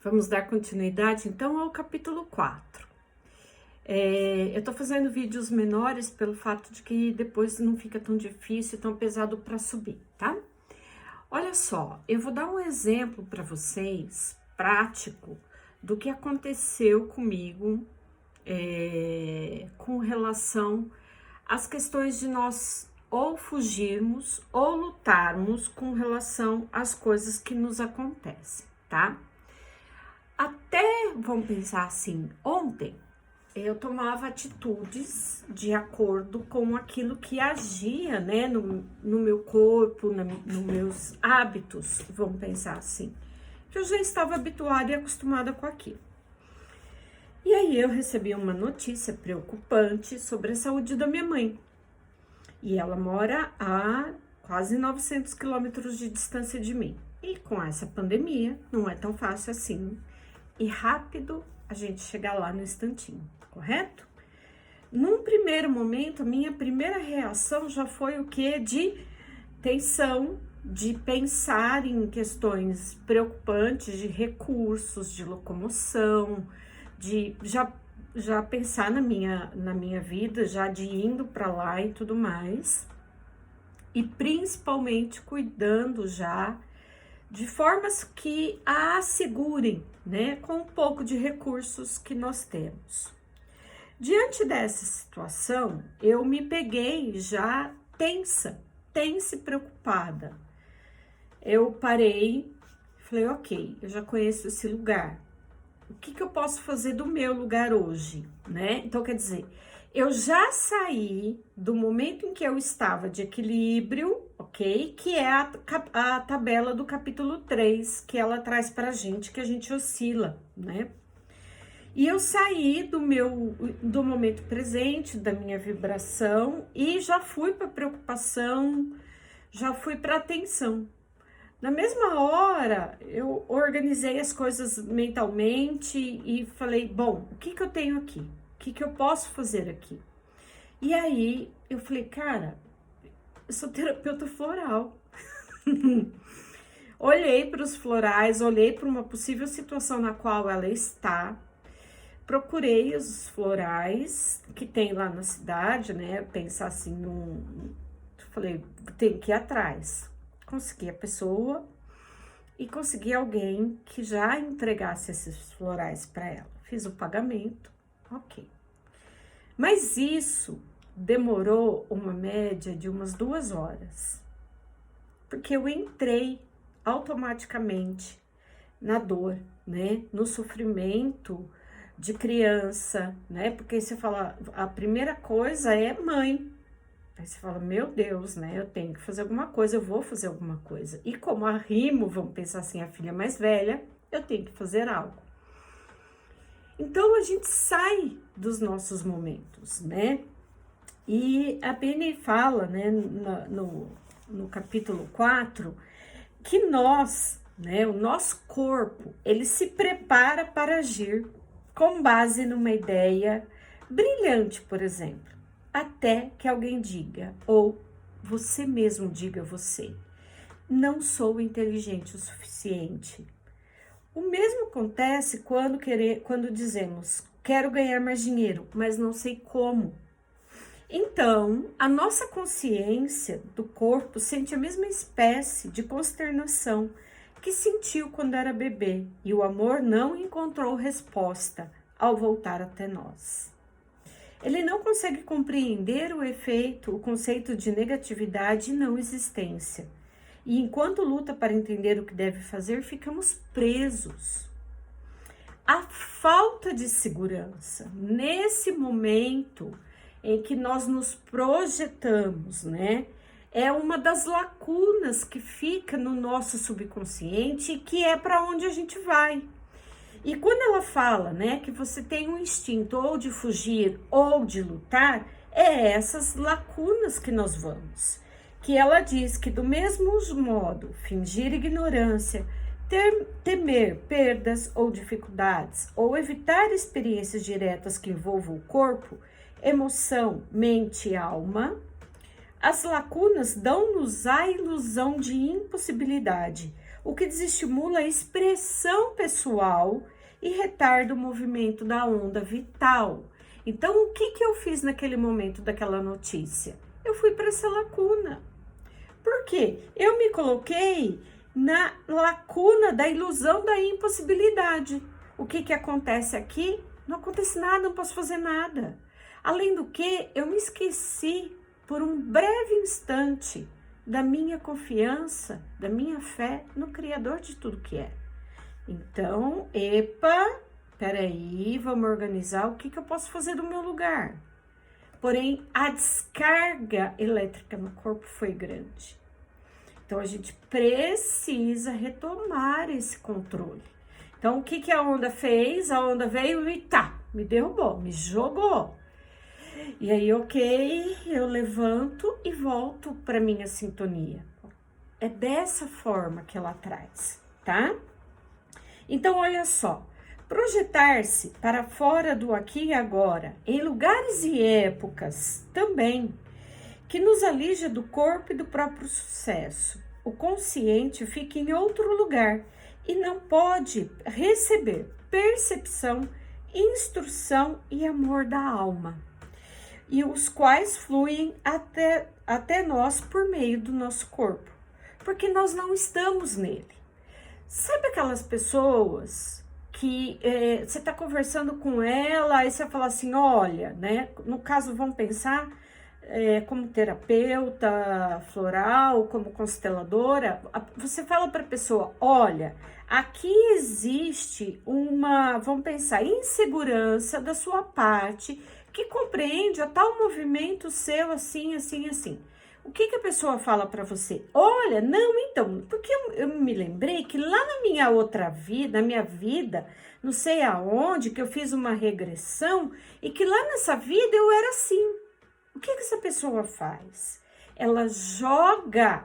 Vamos dar continuidade, então, ao capítulo 4. Eu tô fazendo vídeos menores pelo fato de que depois não fica tão difícil, tão pesado para subir, tá? Olha só, eu vou dar um exemplo para vocês, prático, do que aconteceu comigo com relação às questões de nós ou fugirmos ou lutarmos com relação às coisas que nos acontecem, tá? Até, vamos pensar assim, ontem eu tomava atitudes de acordo com aquilo que agia, né, no meu corpo, nos meus hábitos, vamos pensar assim, que eu já estava habituada e acostumada com aquilo. E aí eu recebi uma notícia preocupante sobre a saúde da minha mãe. E ela mora a quase 900 quilômetros de distância de mim. E com essa pandemia, não é tão fácil assim e rápido a gente chegar lá no instantinho, correto? Num primeiro momento, a minha primeira reação já foi o quê? De tensão, de pensar em questões preocupantes, de recursos, de locomoção, de já pensar na minha vida, já de indo para lá e tudo mais. E principalmente cuidando já de formas que a assegurem, né, com um pouco de recursos que nós temos. Diante dessa situação, eu me peguei já tensa e preocupada. Eu parei, falei, ok, eu já conheço esse lugar. O que eu posso fazer do meu lugar hoje, né? Então, quer dizer, eu já saí do momento em que eu estava de equilíbrio, ok? Que é a tabela do capítulo 3, que ela traz pra gente, que a gente oscila, né? E eu saí do momento presente, da minha vibração, e já fui pra preocupação, já fui pra atenção. Na mesma hora, eu organizei as coisas mentalmente e falei, bom, o que eu tenho aqui? O que eu posso fazer aqui? E aí, eu falei, cara, eu sou terapeuta floral. Olhei para os florais, olhei para uma possível situação na qual ela está, procurei os florais que tem lá na cidade, né? Pensar assim, falei, tem que ir atrás. Consegui a pessoa e consegui alguém que já entregasse esses florais para ela. Fiz o pagamento, ok. Mas isso demorou uma média de umas 2 horas, porque eu entrei automaticamente na dor, né? No sofrimento de criança, né? Porque você fala, a primeira coisa é mãe. Aí você fala, meu Deus, né? Eu tenho que fazer alguma coisa, eu vou fazer alguma coisa. E como a Rimo, vamos pensar assim, a filha mais velha, eu tenho que fazer algo. Então a gente sai dos nossos momentos, né? E a Penny fala, né, no capítulo 4, que nós, né, o nosso corpo, ele se prepara para agir com base numa ideia brilhante, por exemplo. Até que alguém diga, ou você mesmo diga a você, não sou inteligente o suficiente. O mesmo acontece quando dizemos, quero ganhar mais dinheiro, mas não sei como. Então, a nossa consciência do corpo sente a mesma espécie de consternação que sentiu quando era bebê, e o amor não encontrou resposta ao voltar até nós. Ele não consegue compreender o conceito de negatividade e não existência. E enquanto luta para entender o que deve fazer, ficamos presos. A falta de segurança, nesse momento em que nós nos projetamos, né? É uma das lacunas que fica no nosso subconsciente e que é para onde a gente vai. E quando ela fala, né, que você tem um instinto ou de fugir ou de lutar, é essas lacunas que nós vamos. Que ela diz que do mesmo modo, fingir ignorância, temer perdas ou dificuldades, ou evitar experiências diretas que envolvam o corpo, emoção, mente e alma, as lacunas dão-nos a ilusão de impossibilidade, o que desestimula a expressão pessoal e retarda o movimento da onda vital. Então, o que eu fiz naquele momento daquela notícia? Eu fui para essa lacuna. Por quê? Eu me coloquei na lacuna da ilusão da impossibilidade. O que acontece aqui? Não acontece nada, não posso fazer nada. Além do que, eu me esqueci por um breve instante da minha confiança, da minha fé no Criador de tudo que é. Então, peraí, vamos organizar o que eu posso fazer do meu lugar. Porém, a descarga elétrica no corpo foi grande. Então, a gente precisa retomar esse controle. Então, o que a onda fez? A onda veio e me derrubou, me jogou. E aí, ok, eu levanto e volto para minha sintonia. É dessa forma que ela traz, tá? Então, olha só, projetar-se para fora do aqui e agora, em lugares e épocas também, que nos alija do corpo e do próprio sucesso. O consciente fica em outro lugar e não pode receber percepção, instrução e amor da alma, e os quais fluem até nós por meio do nosso corpo, porque nós não estamos nele. Sabe aquelas pessoas que você está conversando com ela, aí você fala assim, olha, né? No caso, vamos pensar como terapeuta floral, como consteladora, você fala para a pessoa, olha, aqui existe uma, vamos pensar, insegurança da sua parte, que compreende a tal movimento seu assim, assim, assim. O que a pessoa fala para você? Olha, não, então, porque eu me lembrei que lá na minha outra vida, na minha vida, não sei aonde, que eu fiz uma regressão e que lá nessa vida eu era assim. O que essa pessoa faz? Ela joga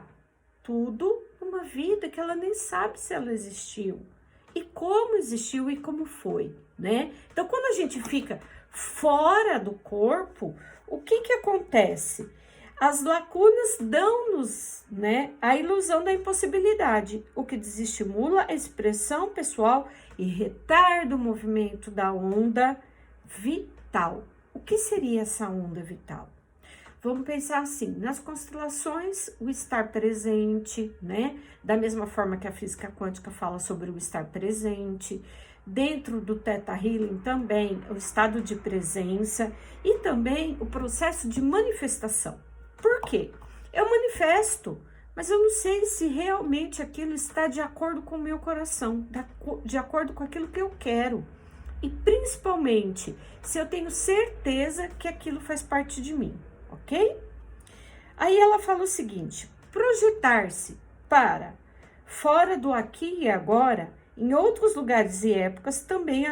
tudo numa vida que ela nem sabe se ela existiu. E como existiu e como foi, né? Então, quando a gente fica fora do corpo, o que acontece? As lacunas dão-nos, né, a ilusão da impossibilidade, o que desestimula a expressão pessoal e retarda o movimento da onda vital. O que seria essa onda vital? Vamos pensar assim, nas constelações, o estar presente, né? Da mesma forma que a física quântica fala sobre o estar presente. Dentro do Theta Healing também, o estado de presença e também o processo de manifestação. Por quê? Eu manifesto, mas eu não sei se realmente aquilo está de acordo com o meu coração, de acordo com aquilo que eu quero. E principalmente, se eu tenho certeza que aquilo faz parte de mim. Ok? Aí ela fala o seguinte, projetar-se para fora do aqui e agora, em outros lugares e épocas, também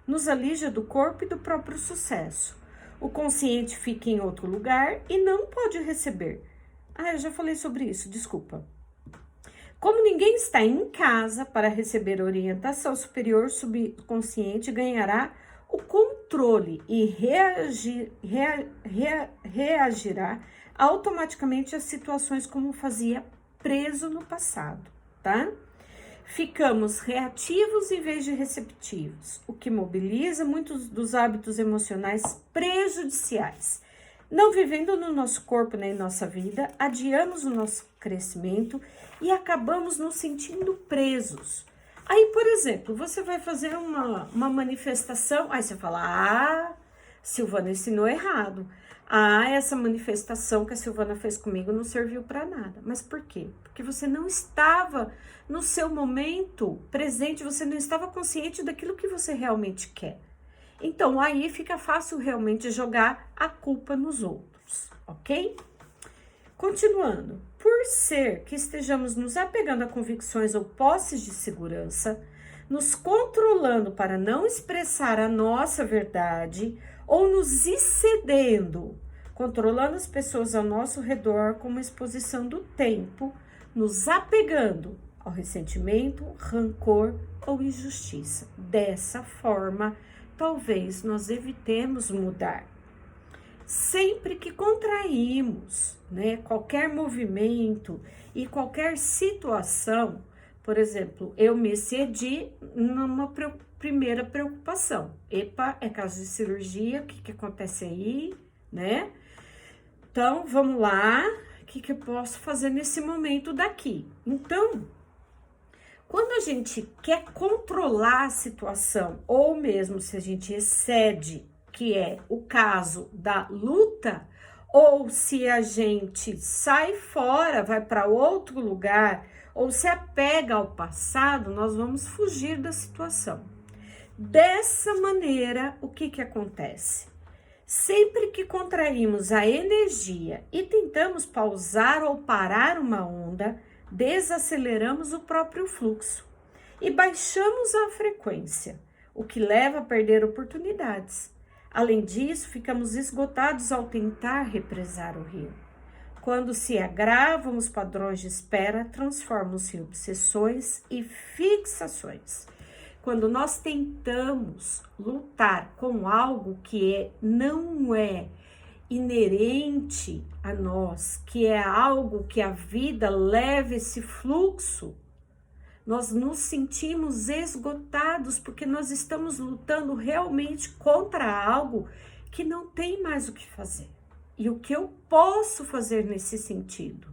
nos alija do corpo e do próprio sucesso. O consciente fica em outro lugar e não pode receber. Eu já falei sobre isso, desculpa. Como ninguém está em casa para receber orientação superior, subconsciente ganhará o controle e reagirá automaticamente às situações como fazia preso no passado, tá? Ficamos reativos em vez de receptivos, o que mobiliza muitos dos hábitos emocionais prejudiciais. Não vivendo no nosso corpo nem nossa vida, adiamos o nosso crescimento e acabamos nos sentindo presos. Aí, por exemplo, você vai fazer uma manifestação, aí você fala, Silvana ensinou errado. Essa manifestação que a Silvana fez comigo não serviu para nada. Mas por quê? Porque você não estava no seu momento presente, você não estava consciente daquilo que você realmente quer. Então, aí fica fácil realmente jogar a culpa nos outros, ok? Continuando, por ser que estejamos nos apegando a convicções ou posses de segurança, nos controlando para não expressar a nossa verdade ou nos excedendo, controlando as pessoas ao nosso redor com uma exposição do tempo, nos apegando ao ressentimento, rancor ou injustiça. Dessa forma, talvez nós evitemos mudar. Sempre que contraímos, né, qualquer movimento e qualquer situação, Por exemplo, eu me excedi numa primeira preocupação. Epa, é caso de cirurgia, o que acontece aí, né? Então, vamos lá, o que eu posso fazer nesse momento daqui? Então, quando a gente quer controlar a situação, ou mesmo se a gente excede, que é o caso da luta, ou se a gente sai fora, vai para outro lugar, ou se apega ao passado, nós vamos fugir da situação. Dessa maneira, o que acontece? Sempre que contraímos a energia e tentamos pausar ou parar uma onda, desaceleramos o próprio fluxo e baixamos a frequência, o que leva a perder oportunidades. Além disso, ficamos esgotados ao tentar represar o rio. Quando se agravam os padrões de espera, transformam-se em obsessões e fixações. Quando nós tentamos lutar com algo que não é inerente a nós, que é algo que a vida leva esse fluxo, nós nos sentimos esgotados porque nós estamos lutando realmente contra algo que não tem mais o que fazer. E o que eu posso fazer nesse sentido?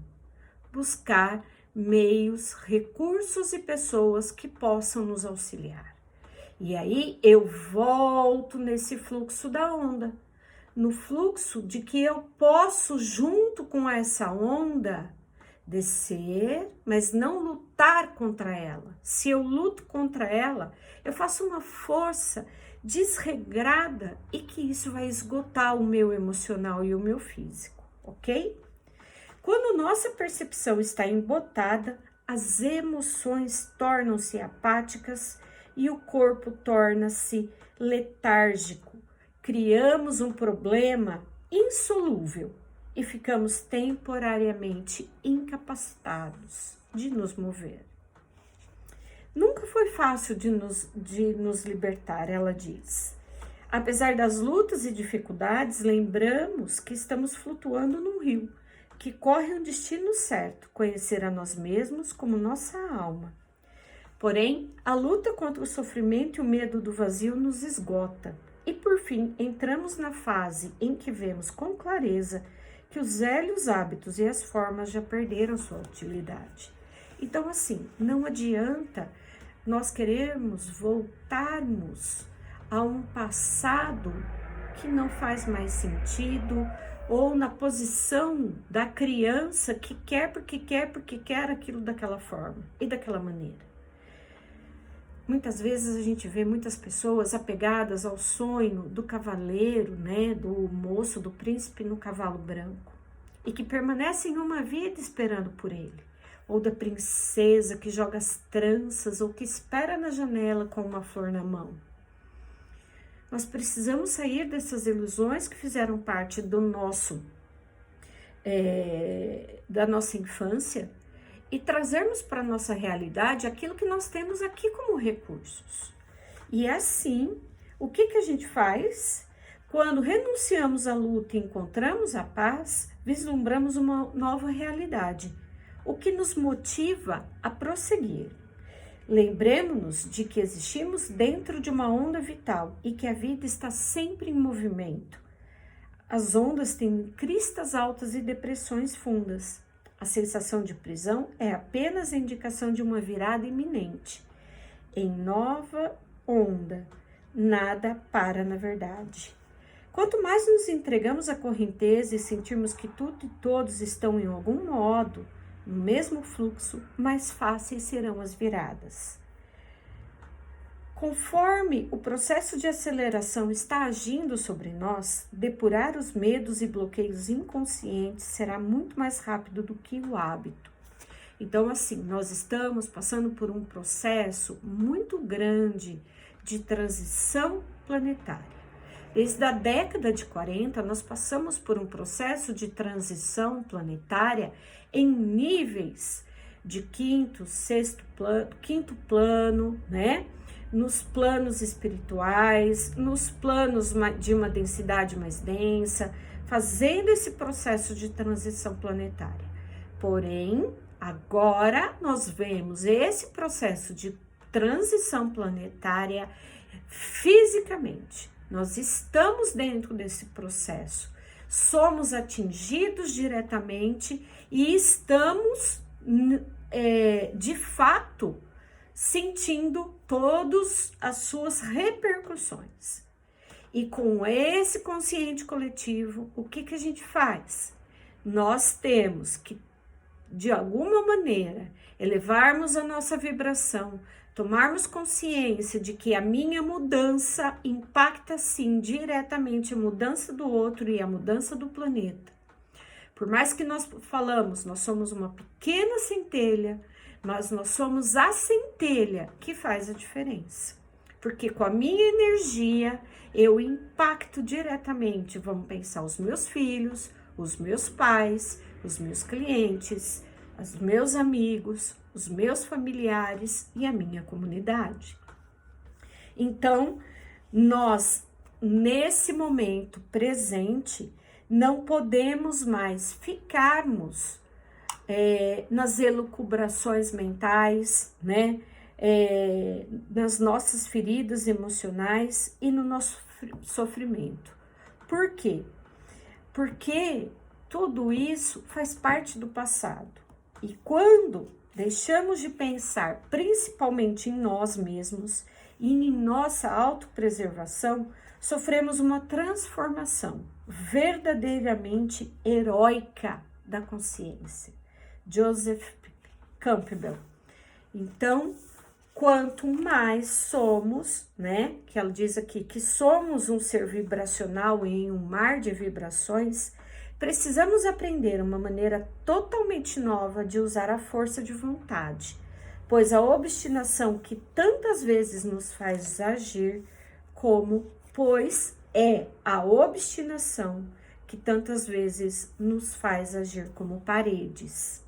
Buscar meios, recursos e pessoas que possam nos auxiliar. E aí eu volto nesse fluxo da onda, no fluxo de que eu posso, junto com essa onda, descer, mas não lutar contra ela. Se eu luto contra ela, eu faço uma força desregrada e que isso vai esgotar o meu emocional e o meu físico, ok? Quando nossa percepção está embotada, as emoções tornam-se apáticas e o corpo torna-se letárgico. Criamos um problema insolúvel e ficamos temporariamente incapacitados de nos mover. Nunca foi fácil de nos libertar, ela diz. Apesar das lutas e dificuldades, lembramos que estamos flutuando num rio, que corre um destino certo, conhecer a nós mesmos como nossa alma. Porém, a luta contra o sofrimento e o medo do vazio nos esgota. E por fim, entramos na fase em que vemos com clareza que os velhos hábitos e as formas já perderam sua utilidade. Então, assim, não adianta nós querermos voltarmos a um passado que não faz mais sentido, ou na posição da criança que quer porque quer aquilo daquela forma e daquela maneira. Muitas vezes a gente vê muitas pessoas apegadas ao sonho do cavaleiro, né, do moço, do príncipe no cavalo branco, e que permanecem uma vida esperando por ele, ou da princesa que joga as tranças ou que espera na janela com uma flor na mão. Nós precisamos sair dessas ilusões que fizeram parte do da nossa infância e trazermos para a nossa realidade aquilo que nós temos aqui como recursos. E assim, o que a gente faz? Quando renunciamos à luta e encontramos a paz, vislumbramos uma nova realidade, o que nos motiva a prosseguir. Lembremos-nos de que existimos dentro de uma onda vital e que a vida está sempre em movimento. As ondas têm cristas altas e depressões fundas. A sensação de prisão é apenas a indicação de uma virada iminente. Em nova onda, nada para na verdade. Quanto mais nos entregamos à correnteza e sentirmos que tudo e todos estão em algum modo no mesmo fluxo, mais fáceis serão as viradas. Conforme o processo de aceleração está agindo sobre nós, depurar os medos e bloqueios inconscientes será muito mais rápido do que o hábito. Então, assim, nós estamos passando por um processo muito grande de transição planetária. Desde a década de 40, nós passamos por um processo de transição planetária em níveis de quinto plano, né? Nos planos espirituais, nos planos de uma densidade mais densa, fazendo esse processo de transição planetária. Porém, Agora nós vemos esse processo de transição planetária fisicamente. Nós estamos dentro desse processo, somos atingidos diretamente e estamos, de fato, sentindo todas as suas repercussões. E com esse consciente coletivo, o que a gente faz? Nós temos que, de alguma maneira, elevarmos a nossa vibração, tomarmos consciência de que a minha mudança impacta, sim, diretamente a mudança do outro e a mudança do planeta. Por mais que nós falamos, nós somos uma pequena centelha, mas nós somos a centelha que faz a diferença. Porque com a minha energia, eu impacto diretamente, vamos pensar, os meus filhos, os meus pais, os meus clientes, os meus amigos, os meus familiares e a minha comunidade. Então, nós, nesse momento presente, não podemos mais ficarmos nas elucubrações mentais, né? Nas nossas feridas emocionais e no nosso sofrimento. Por quê? Porque tudo isso faz parte do passado. E quando deixamos de pensar principalmente em nós mesmos e em nossa autopreservação, sofremos uma transformação verdadeiramente heróica da consciência. Joseph Campbell. Então, quanto mais somos, né, que ela diz aqui, que somos um ser vibracional em um mar de vibrações, precisamos aprender uma maneira totalmente nova de usar a força de vontade, pois a obstinação que tantas vezes nos faz agir pois é a obstinação que tantas vezes nos faz agir como paredes.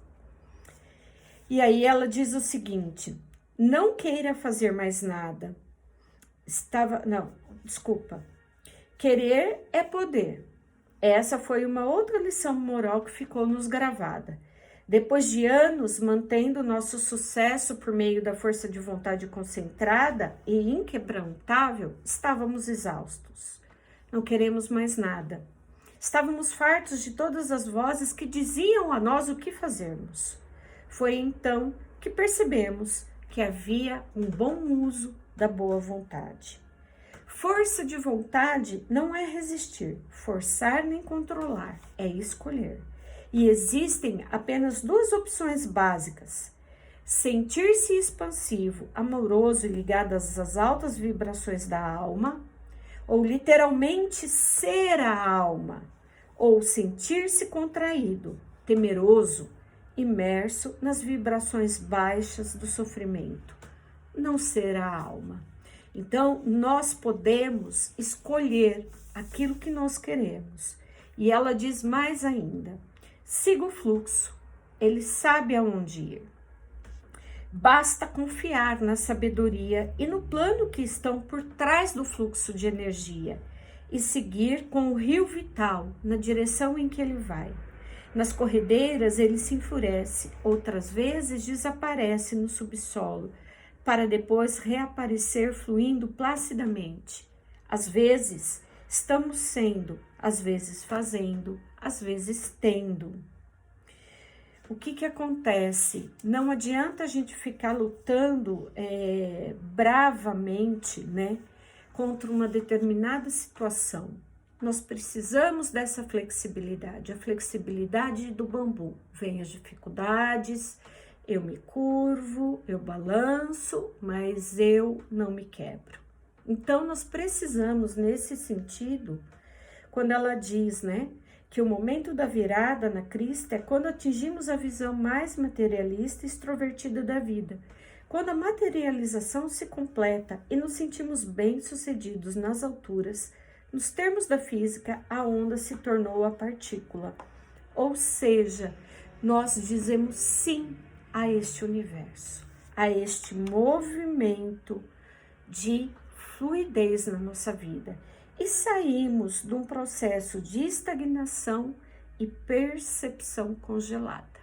E aí ela diz o seguinte: não queira fazer mais nada. Querer é poder. Essa foi uma outra lição moral que ficou nos gravada. Depois de anos mantendo nosso sucesso por meio da força de vontade concentrada e inquebrantável, estávamos exaustos. Não queremos mais nada. Estávamos fartos de todas as vozes que diziam a nós o que fazermos. Foi então que percebemos que havia um bom uso da boa vontade. Força de vontade não é resistir, forçar nem controlar, é escolher. E existem apenas duas opções básicas: sentir-se expansivo, amoroso e ligado às altas vibrações da alma, ou literalmente ser a alma, ou sentir-se contraído, temeroso, imerso nas vibrações baixas do sofrimento, não ser a alma. Então, nós podemos escolher aquilo que nós queremos. E ela diz mais ainda: siga o fluxo, ele sabe aonde ir. Basta confiar na sabedoria e no plano que estão por trás do fluxo de energia e seguir com o rio vital na direção em que ele vai. Nas corredeiras ele se enfurece, outras vezes desaparece no subsolo, para depois reaparecer fluindo placidamente. Às vezes estamos sendo, às vezes fazendo, às vezes tendo. O que acontece? Não adianta a gente ficar lutando bravamente, né, contra uma determinada situação. Nós precisamos dessa flexibilidade, a flexibilidade do bambu. Vem as dificuldades, eu me curvo, eu balanço, mas eu não me quebro. Então, nós precisamos, nesse sentido, quando ela diz, né, que o momento da virada na crista é quando atingimos a visão mais materialista e extrovertida da vida, quando a materialização se completa e nos sentimos bem-sucedidos nas alturas. Nos termos da física, a onda se tornou a partícula. Ou seja, nós dizemos sim a este universo, a este movimento de fluidez na nossa vida. E saímos de um processo de estagnação e percepção congelada,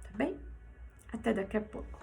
tá bem? Até daqui a pouco.